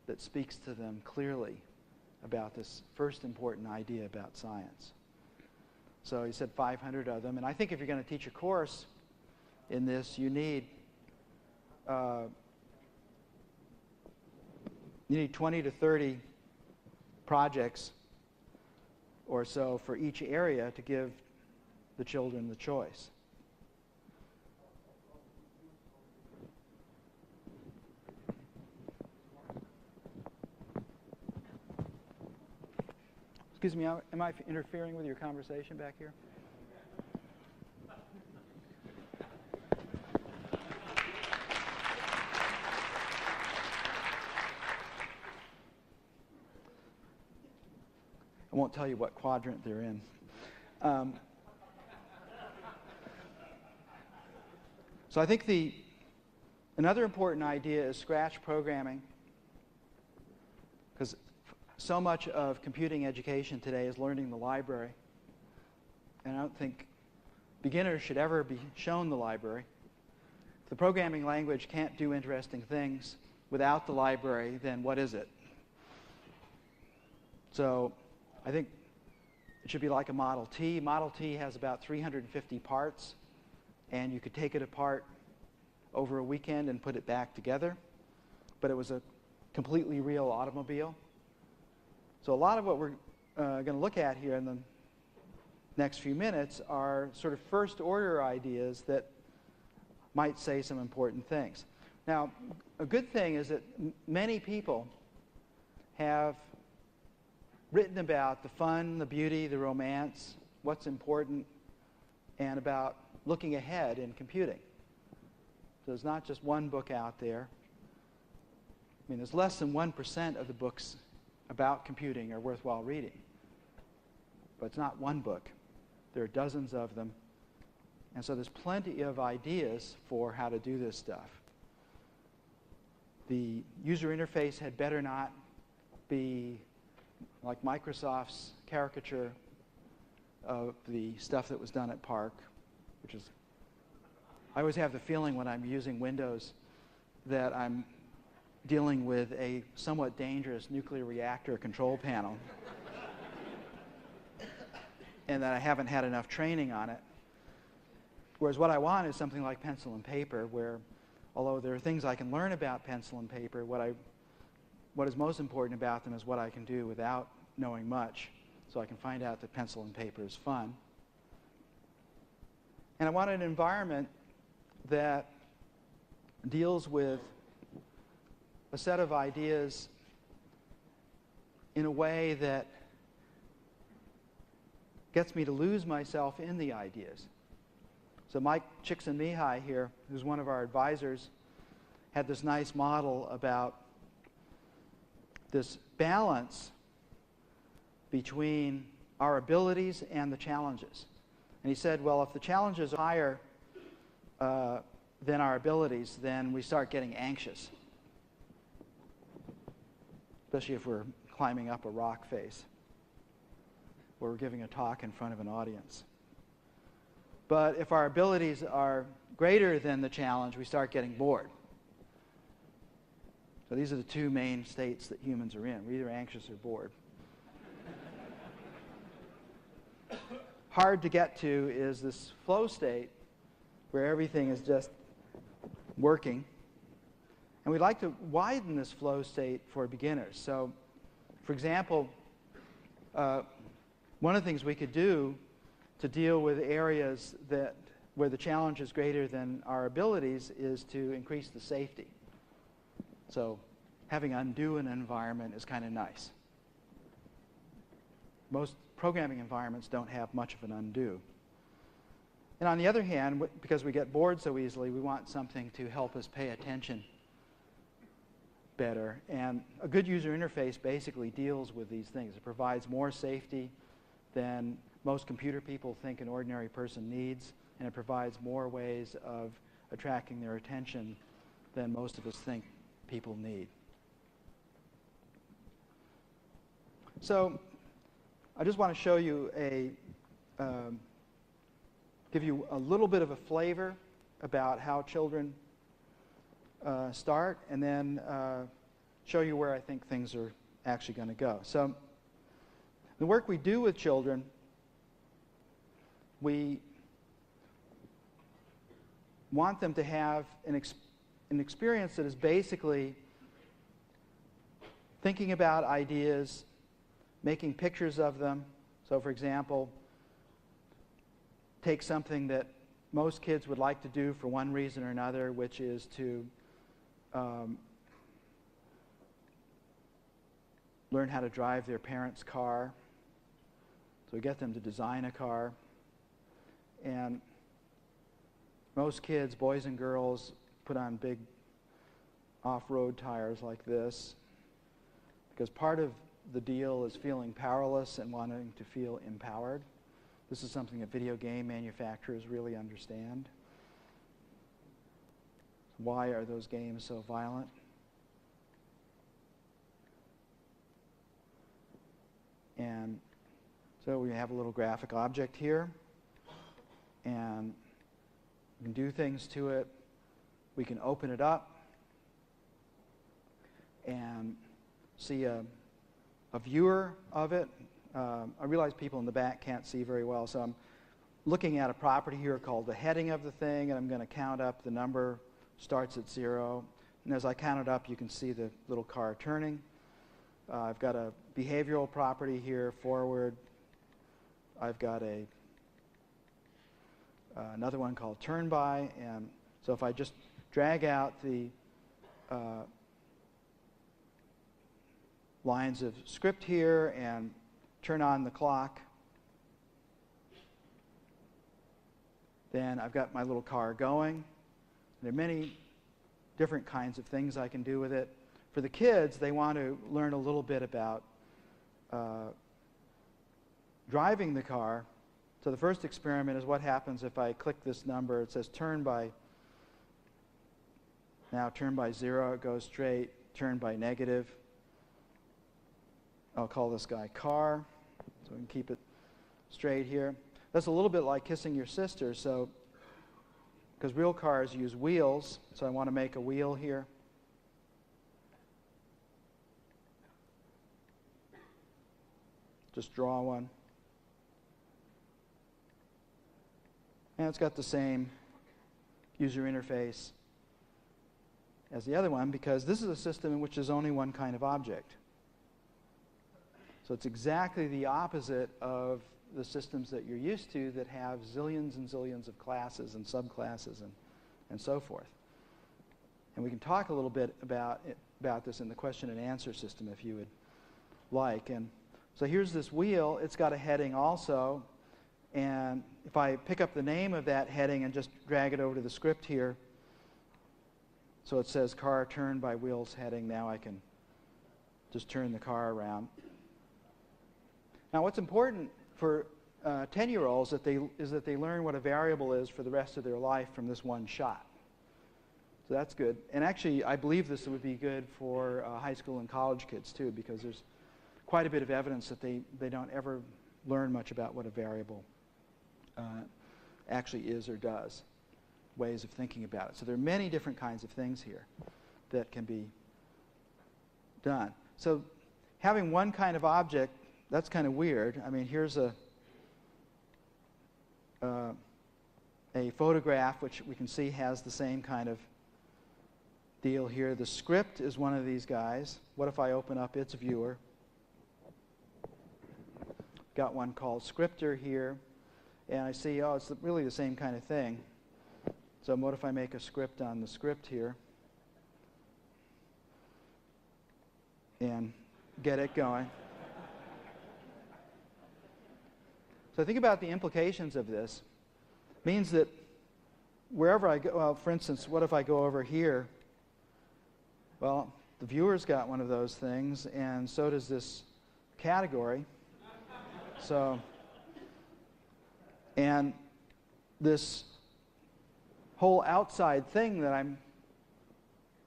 S2: that speaks to them clearly about this first important idea about science. So he said 500 of them. And I think if you're going to teach a course in this, you need 20 to 30 projects or so for each area to give the children the choice. Excuse me, am I interfering with your conversation back here? I won't tell you what quadrant they're in. So I think another important idea is scratch programming, because so much of computing education today is learning the library. And I don't think beginners should ever be shown the library. If the programming language can't do interesting things without the library, then what is it? So I think it should be like a Model T. Model T has about 350 parts, and you could take it apart over a weekend and put it back together. But it was a completely real automobile. So a lot of what we're going to look at here in the next few minutes are sort of first order ideas that might say some important things. Now, a good thing is that many people have written about the fun, the beauty, the romance, what's important, and about looking ahead in computing. So there's not just one book out there. I mean, there's less than 1% of the books about computing are worthwhile reading. But it's not one book. There are dozens of them. And so there's plenty of ideas for how to do this stuff. The user interface had better not be like Microsoft's caricature of the stuff that was done at PARC, which is, I always have the feeling when I'm using Windows that I'm dealing with a somewhat dangerous nuclear reactor control panel and that I haven't had enough training on it. Whereas what I want is something like pencil and paper, where although there are things I can learn about pencil and paper, what is most important about them is what I can do without knowing much, so I can find out that pencil and paper is fun. And I want an environment that deals with a set of ideas in a way that gets me to lose myself in the ideas. So Mike Csikszentmihalyi here, who's one of our advisors, had this nice model about this balance between our abilities and the challenges. And he said, well, if the challenges are higher than our abilities, then we start getting anxious, especially if we're climbing up a rock face or we're giving a talk in front of an audience. But if our abilities are greater than the challenge, we start getting bored. So these are the two main states that humans are in. We're either anxious or bored. Hard to get to is this flow state where everything is just working. And we'd like to widen this flow state for beginners. So, for example, one of the things we could do to deal with areas where the challenge is greater than our abilities is to increase the safety. So having undo an environment is kind of nice. Most programming environments don't have much of an undo. And on the other hand, because we get bored so easily, we want something to help us pay attention better. And a good user interface basically deals with these things. It provides more safety than most computer people think an ordinary person needs, and it provides more ways of attracting their attention than most of us think people need. So I just want to show you give you a little bit of a flavor about how children start, and then show you where I think things are actually going to go. So the work we do with children, we want them to have an experience that is basically thinking about ideas, making pictures of them. So, for example, take something that most kids would like to do for one reason or another, which is to learn how to drive their parents' car. So we get them to design a car. And most kids, boys and girls, put on big off-road tires like this, because part of the deal is feeling powerless and wanting to feel empowered. This is something that video game manufacturers really understand. Why are those games so violent? And so we have a little graphic object here, and we can do things to it. We can open it up and see a viewer of it. I realize people in the back can't see very well, so I'm looking at a property here called the heading of the thing, and I'm going to count up. The number starts at 0, and as I count it up, you can see the little car turning. I've got a behavioral property here, forward. I've got another one called turn by, and so if I just drag out the lines of script here and turn on the clock, then I've got my little car going. There are many different kinds of things I can do with it. For the kids, they want to learn a little bit about driving the car. So the first experiment is what happens if I click this number. It says turn by 0, it goes straight, turn by negative. I'll call this guy car, so we can keep it straight here. That's a little bit like kissing your sister, so because real cars use wheels, so I want to make a wheel here. Just draw one. And it's got the same user interface as the other one, because this is a system in which there's only one kind of object. So it's exactly the opposite of the systems that you're used to that have zillions and zillions of classes and subclasses and so forth. And we can talk a little bit about this in the question and answer system if you would like. And so here's this wheel. It's got a heading also. And if I pick up the name of that heading and just drag it over to the script here, so it says car turn by wheels heading. Now I can just turn the car around. Now what's important for 10-year-olds is that they learn what a variable is for the rest of their life from this one shot. So that's good. And actually, I believe this would be good for high school and college kids too, because there's quite a bit of evidence that they don't ever learn much about what a variable actually is or does, ways of thinking about it. So there are many different kinds of things here that can be done. So having one kind of object, that's kind of weird. I mean, here's a photograph which we can see has the same kind of deal here. The script is one of these guys. What if I open up its viewer? Got one called Scripter here. And I see, oh, it's really the same kind of thing. So what if I make a script on the script here and get it going? So think about the implications of this. It means that wherever I go, well, for instance, what if I go over here? Well, the viewer's got one of those things, and so does this category. So, and this whole outside thing that I'm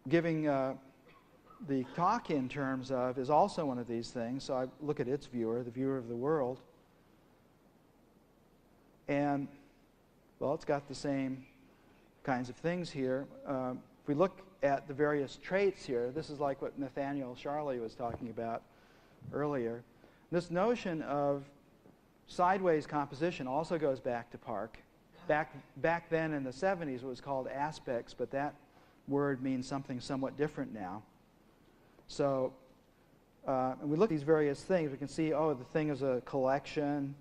S2: giving the talk in terms of is also one of these things. So I look at its viewer, the viewer of the world. And, well, it's got the same kinds of things here. If we look at the various traits here, this is like what Nathaniel Charley was talking about earlier. This notion of sideways composition also goes back to Park. Back then in the 70s, it was called aspects, but that word means something somewhat different now. So, and we look at these various things. We can see, oh, the thing is a collection.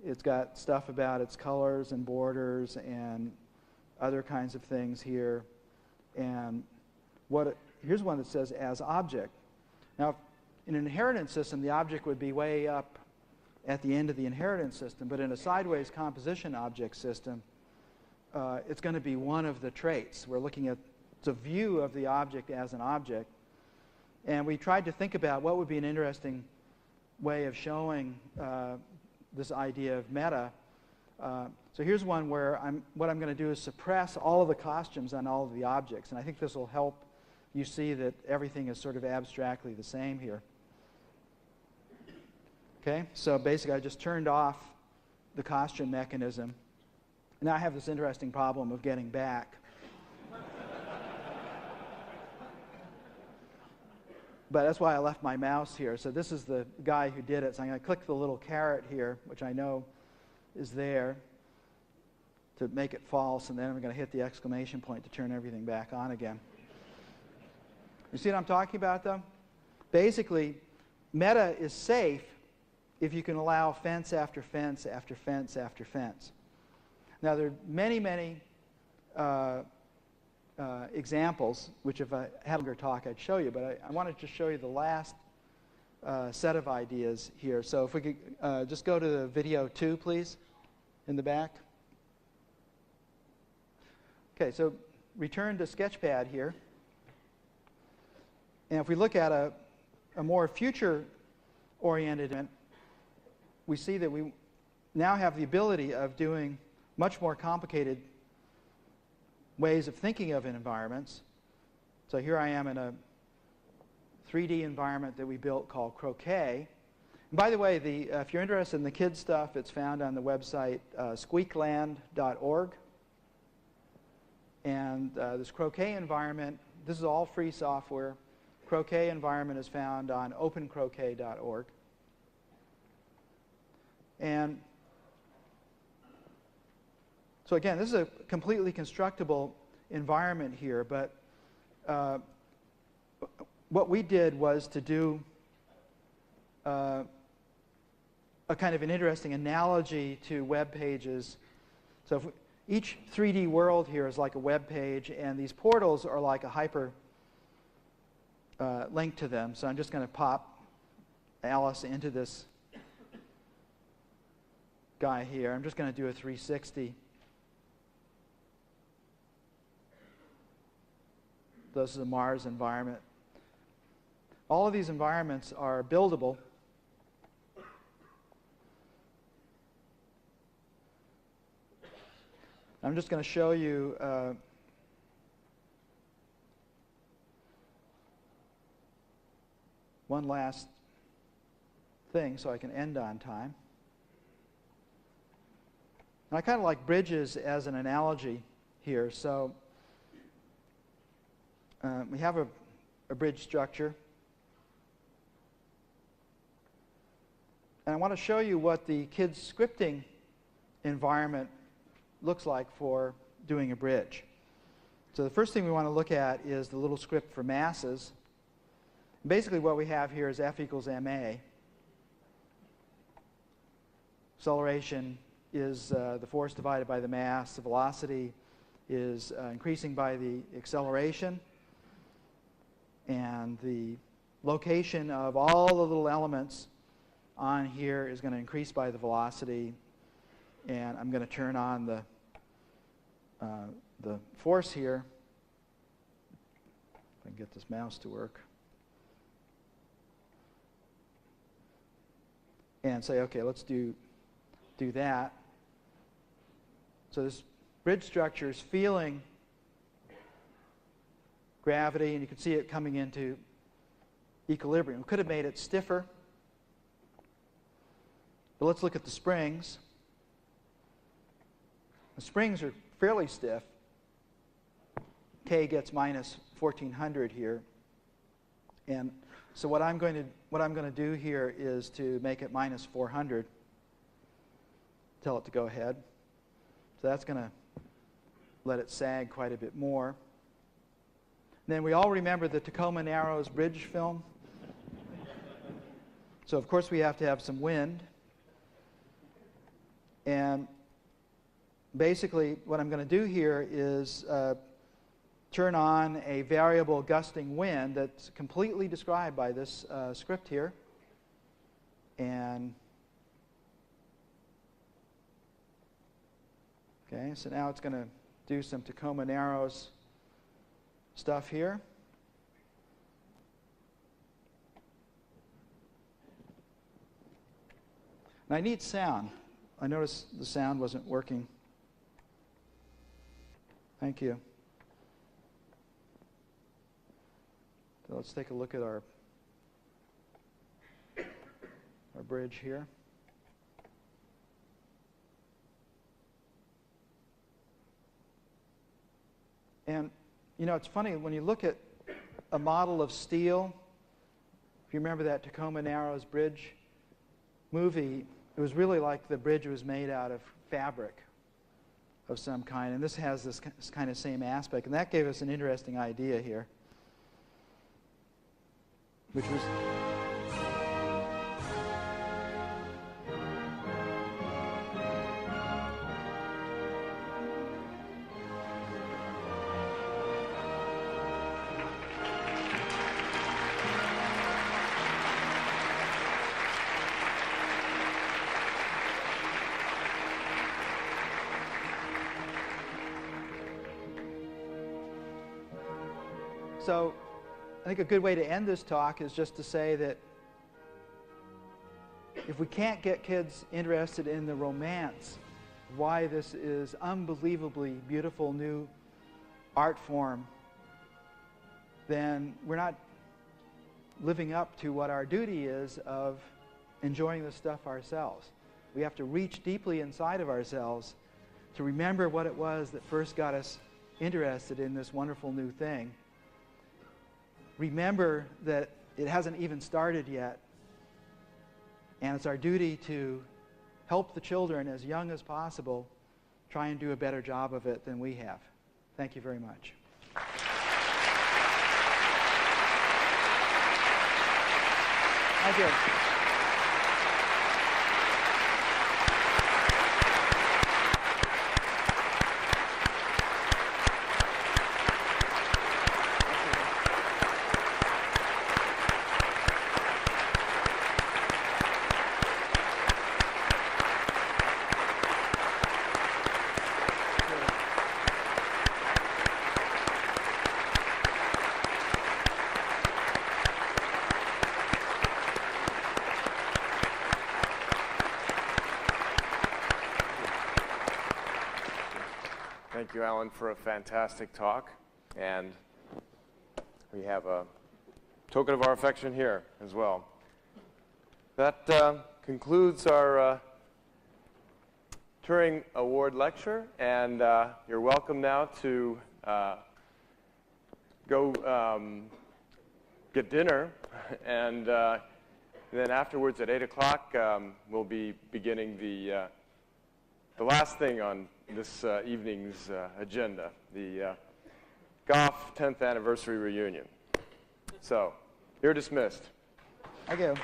S2: It's got stuff about its colors and borders and other kinds of things here. And here's one that says as object. Now, in an inheritance system, the object would be way up at the end of the inheritance system. But in a sideways composition object system, it's going to be one of the traits. We're looking at the view of the object as an object. And we tried to think about what would be an interesting way of showing this idea of meta. So here's one where what I'm going to do is suppress all of the costumes on all of the objects. And I think this will help you see that everything is sort of abstractly the same here. Okay, so basically I just turned off the costume mechanism. Now I have this interesting problem of getting back. But that's why I left my mouse here. So this is the guy who did it. So I'm going to click the little caret here, which I know is there, to make it false. And then I'm going to hit the exclamation point to turn everything back on again. You see what I'm talking about, though? Basically, meta is safe if you can allow fence after fence after fence after fence. Now, there are many, many examples, which if I had a longer talk, I'd show you. But I wanted to show you the last set of ideas here. So if we could just go to the video 2, please, in the back. Okay, so return to Sketchpad here. And if we look at a more future-oriented event, we see that we now have the ability of doing much more complicated ways of thinking of environments. So here I am in a 3D environment that we built called Croquet. And by the way, if you're interested in the kids stuff, it's found on the website squeakland.org. And this Croquet environment, this is all free software. Croquet environment is found on opencroquet.org. And so again, this is a completely constructible environment here, but what we did was to do a kind of an interesting analogy to web pages. So if each 3D world here is like a web page, and these portals are like a hyper link to them. So I'm just going to pop Alice into this guy here. I'm just going to do a 360. This is a Mars environment. All of these environments are buildable. I'm just going to show you one last thing so I can end on time. And I kind of like bridges as an analogy here. So we have a bridge structure. And I want to show you what the kids' scripting environment looks like for doing a bridge. So the first thing we want to look at is the little script for masses. Basically what we have here is F equals ma. Acceleration is the force divided by the mass. The velocity is increasing by the acceleration. And the location of all the little elements on here is going to increase by the velocity. And I'm going to turn on the force here. If I can get this mouse to work. And say, okay, let's do that. So this bridge structure is feeling gravity, and you can see it coming into equilibrium. We could have made it stiffer. But let's look at the springs. The springs are fairly stiff. K gets minus 1400 here. And so what I'm going to do here is to make it minus 400. Tell it to go ahead. So that's going to let it sag quite a bit more. And then we all remember the Tacoma Narrows bridge film. So of course we have to have some wind. And basically what I'm going to do here is turn on a variable gusting wind that's completely described by this script here. And okay, so now it's going to do some Tacoma Narrows stuff here. And I need sound. I noticed the sound wasn't working. Thank you. So let's take a look at our bridge here. And, you know, it's funny, when you look at a model of steel, if you remember that Tacoma Narrows Bridge movie, it was really like the bridge was made out of fabric of some kind. And this has this kind of same aspect. And that gave us an interesting idea here, which was... So I think a good way to end this talk is just to say that if we can't get kids interested in the romance, why this is unbelievably beautiful new art form, then we're not living up to what our duty is of enjoying the stuff ourselves. We have to reach deeply inside of ourselves to remember what it was that first got us interested in this wonderful new thing. Remember that it hasn't even started yet, and it's our duty to help the children as young as possible try and do a better job of it than we have. Thank you very much. Thank you.
S1: Thank you, Alan, for a fantastic talk. And we have a token of our affection here as well. That concludes our Turing Award lecture. And you're welcome now to go get dinner. And then afterwards at 8 o'clock, we'll be beginning the last thing on this evening's agenda, the Goff 10th Anniversary Reunion. So, you're dismissed.
S2: Thank you.